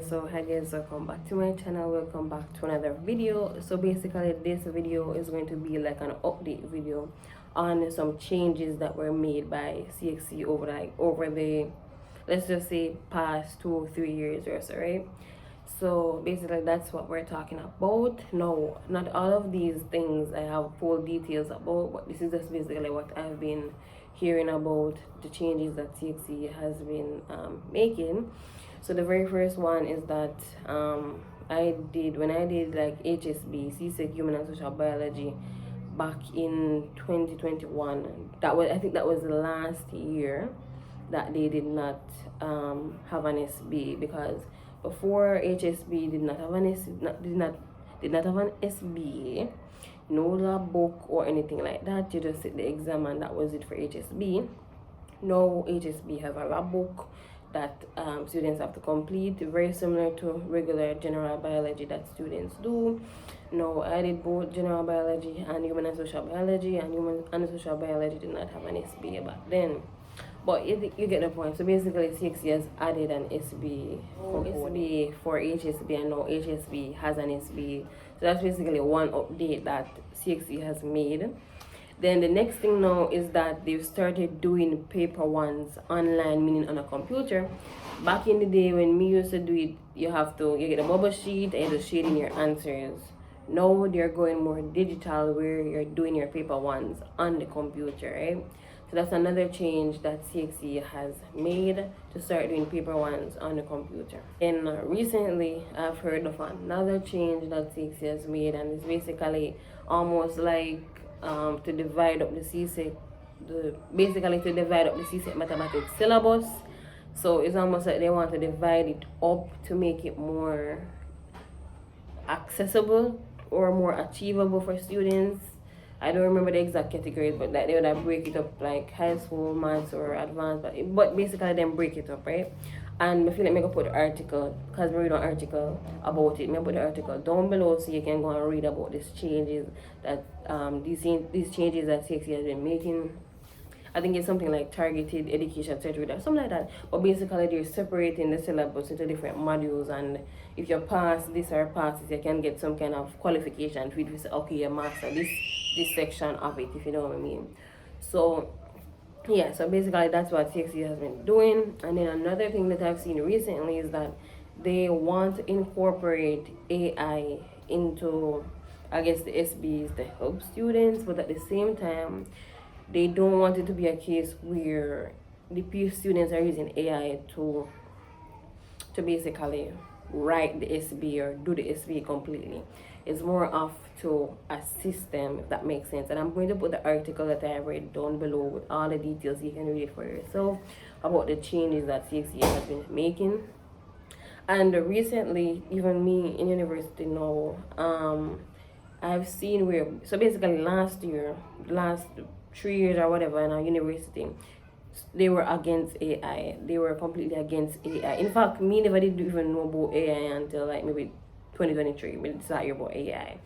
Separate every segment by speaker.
Speaker 1: So hi guys, welcome back to my channel, welcome back to another video. So basically this video is going to be like an update video on some changes that were made by CXC over the, let's just say, past 2 or 3 years or so, right? So basically that's what we're talking about. No, not all of these things I have full details about, but this is just basically what I've been hearing about the changes that CXC has been making. So the very first one is that when I did like HSB, CSEC Human and Social Biology, back in 2021. I think that was the last year that they did not have an SB, because before HSB did not have an did not have an SBA, no lab book or anything like that. You just sit the exam and that was it for HSB. Now HSB has a lab book that students have to complete, very similar to regular general biology that students do. Now I did both general biology and human and social biology, and human and social biology did not have an SBA back then. But you get the point. So basically CXC has added an SBA for HSB, and now HSB has an SBA. So that's basically one update that CXC has made. Then the next thing now is that they've started doing paper ones online, meaning on a computer. Back in the day when me used to do it, you get a bubble sheet and you're shading your answers. Now they're going more digital, where you're doing your paper ones on the computer, right? So that's another change that CXC has made, to start doing paper ones on the computer. And recently I've heard of another change that CXC has made, and it's basically almost like to divide up the CSEC, to divide up the CSEC mathematics syllabus. So it's almost like they want to divide it up to make it more accessible or more achievable for students. I don't remember the exact categories, but that they would break it up like high school, maths, or advanced. But basically, then break it up, right? And I feel like I'm going to put the article, because we read an article about it. I'm put the article down below so you can go and read about these changes that these changes that CXC has been making. I think it's something like targeted education centered or something like that. But basically, they're separating the syllabus into different modules, and if you pass this or pass this, you can get some kind of qualification for it to say, okay, you master this section of it, if you know what I mean. So yeah, so basically that's what CXC has been doing. And then another thing that I've seen recently is that they want to incorporate AI into, I guess, the SBs to help students, but at the same time they don't want it to be a case where the students are using AI to basically write the SB or do the SB completely. It's more of to assist them, if that makes sense. And I'm going to put the article that I read down below with all the details. You can read it for yourself about the changes that CXC has been making. And recently, even me in university now, I've seen where, so basically last 3 years or whatever in our university, they were against AI. They were completely against AI. In fact, me never did even know about AI until like maybe 2023. We decided about AI,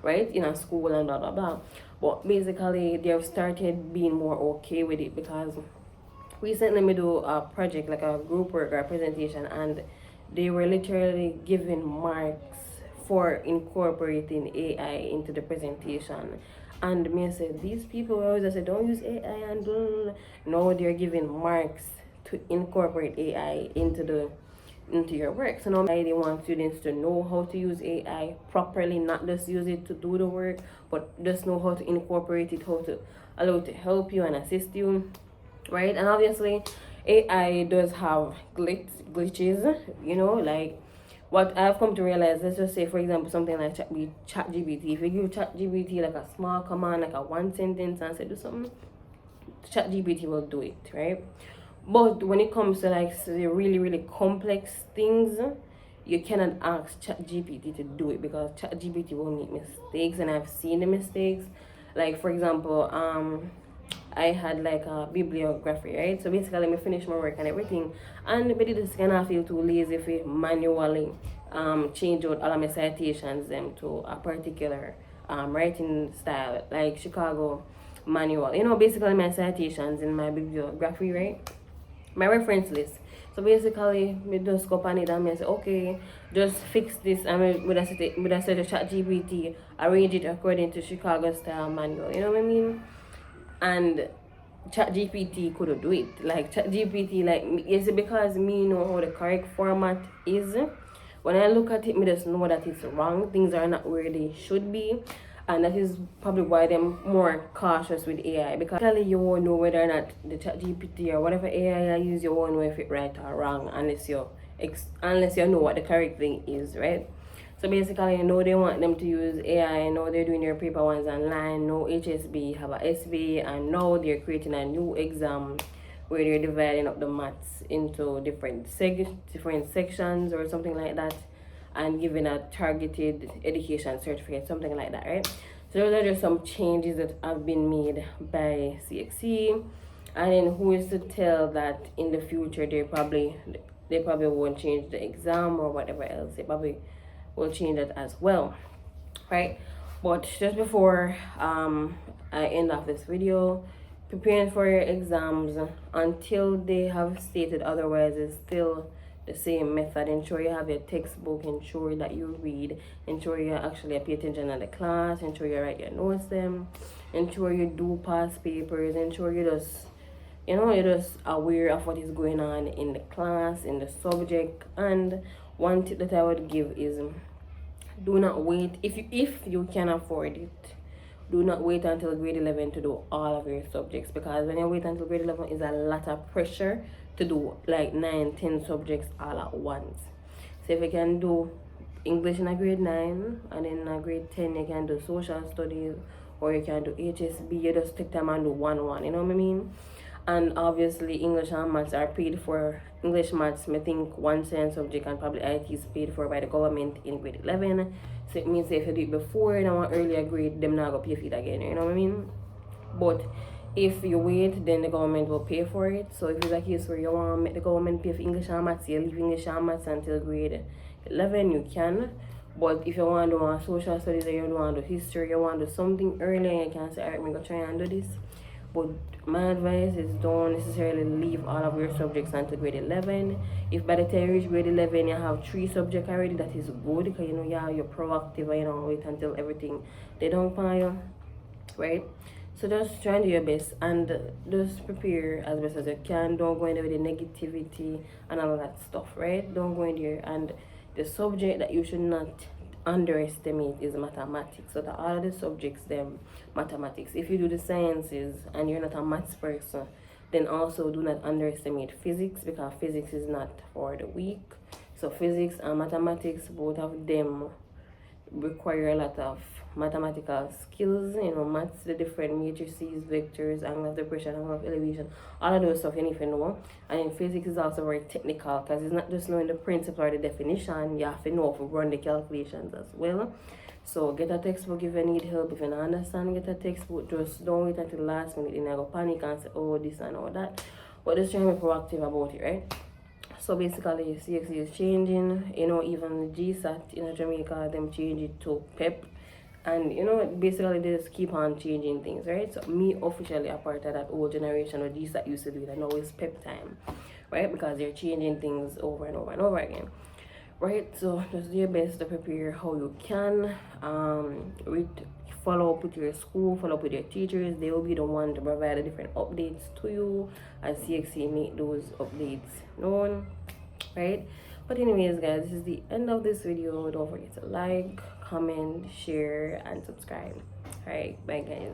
Speaker 1: right? In a school and blah blah blah. But basically, they've started being more okay with it, because recently we do a project, like a group work or a presentation, and they were literally giving marks for incorporating AI into the presentation. And me said, these people always just say don't use AI and blah, blah, blah. No, they're giving marks to incorporate AI into your work. So now they want students to know how to use AI properly, not just use it to do the work, but just know how to incorporate it, how to allow it to help you and assist you, right? And obviously AI does have glitches, you know, like what I've come to realize. Let's just say, for example, something like ChatGPT. If you give ChatGPT like a small command, like a one sentence, and say do something, ChatGPT will do it, right? But when it comes to like the really, really complex things, you cannot ask ChatGPT to do it, because ChatGPT will make mistakes, and I've seen the mistakes. Like for example, I had like a bibliography, right? So basically I finished my work and everything, and I just kind of feel too lazy if manually change out all of my citations them to a particular writing style, like Chicago manual. You know, basically my citations in my bibliography, right? My reference list. So basically, we just go on it and I say, okay, just fix this. And would I say to ChatGPT, arrange it according to Chicago style manual. You know what I mean? And ChatGPT couldn't do it. Like ChatGPT, like is it because me know how the correct format is? When I look at it, me just know that it's wrong. Things are not where they should be, and that is probably why I'm more cautious with AI, because actually you won't know whether or not the ChatGPT or whatever AI I use, you won't know if it's right or wrong unless you know what the correct thing is, right? So basically, you know they want them to use AI. You know they're doing their paper ones online. No HSB have a SB, and now they're creating a new exam where they're dividing up the maths into different sections or something like that, and giving a targeted education certificate, something like that, right? So those are just some changes that have been made by CXC, and then who is to tell that in the future they probably won't change the exam or whatever else. They probably will change it as well, right? But just before I end off this video, preparing for your exams until they have stated otherwise is still the same method. Ensure you have your textbook, ensure that you read, ensure you actually pay attention in the class, ensure you write your notes them, ensure you do past papers, ensure you're just aware of what is going on in the class, in the subject. And one tip that I would give is, do not wait if you can afford it. Do not wait until grade 11 to do all of your subjects, because when you wait until grade 11 is a lot of pressure to do like 9-10 subjects all at once. So if you can do English in a grade 9, and then in a grade 10 you can do social studies, or you can do HSB, you just take time and do one, you know what I mean? And obviously English and maths are paid for. English, maths, I think one science subject, and probably IT is paid for by the government in grade 11. So it means if you do it before in an earlier grade, them not gonna pay for it again, you know what I mean? But if you wait, then the government will pay for it. So if it's a case where you want to make the government pay for English and maths, you leave English and maths until grade 11, you can. But if you want to do social studies, or you want to do history, you want to do something earlier, you can say, alright, I'm going to try and do this. But my advice is, don't necessarily leave all of your subjects until grade 11. If by the time you reach grade 11 you have 3 subjects already, that is good, because you're proactive and you don't wait until everything they don't find you, right? So just try and do your best, and just prepare as best as you can. Don't go in there with the negativity and all of that stuff, right? Don't go in there. And the subject that you should not underestimate is mathematics. So that all of the subjects, them mathematics. If you do the sciences and you're not a maths person, then also do not underestimate physics, because physics is not for the weak. So physics and mathematics, both of them require a lot of mathematical skills. Maths, the different matrices, vectors, angle of depression, angle of elevation, all of those stuff you need to know. And in physics is also very technical, because it's not just knowing the principle or the definition, you have to know how to run the calculations as well. So get a textbook if you need help. If you don't understand, get a textbook. Just don't wait until the last minute and go panic and say, oh, this and all that. But just try to be proactive about it, right? So basically, CXC is changing. Even GSAT in Jamaica, them change it to PEP. And basically they just keep on changing things, right? So me officially a part of that old generation of GSAT used to do it, and now it's PEP time, right? Because they're changing things over and over and over again, right? So just do your best to prepare how you can. Follow up with your school, follow up with your teachers. They will be the one to provide the different updates to you, as CXC make those updates known, right? But anyways, guys, this is the end of this video. Don't forget to like, comment, share, and subscribe. All right, bye guys.